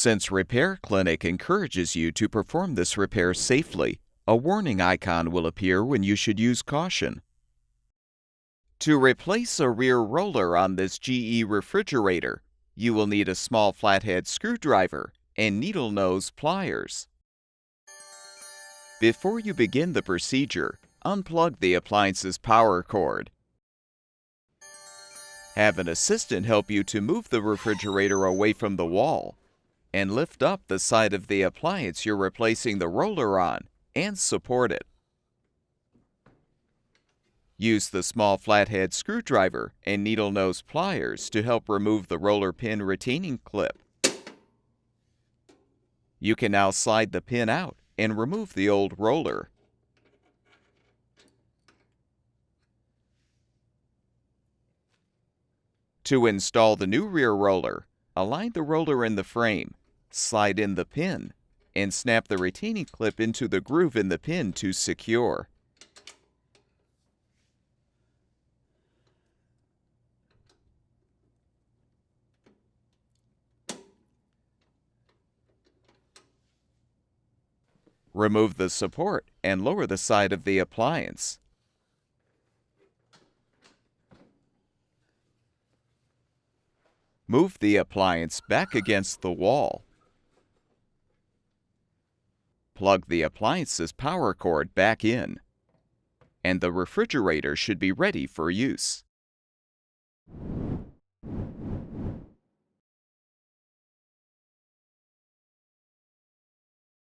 Since Repair Clinic encourages you to perform this repair safely, a warning icon will appear when you should use caution. To replace a rear roller on this GE refrigerator, you will need a small flathead screwdriver and needle nose pliers. Before you begin the procedure, unplug the appliance's power cord. Have an assistant help you to move the refrigerator away from the wall, and lift up the side of the appliance you're replacing the roller on and support it. Use the small flathead screwdriver and needle nose pliers to help remove the roller pin retaining clip. You can now slide the pin out and remove the old roller. To install the new rear roller, align the roller in the frame, slide in the pin, and snap the retaining clip into the groove in the pin to secure. Remove the support and lower the side of the appliance. Move the appliance back against the wall. Plug the appliance's power cord back in, and the refrigerator should be ready for use.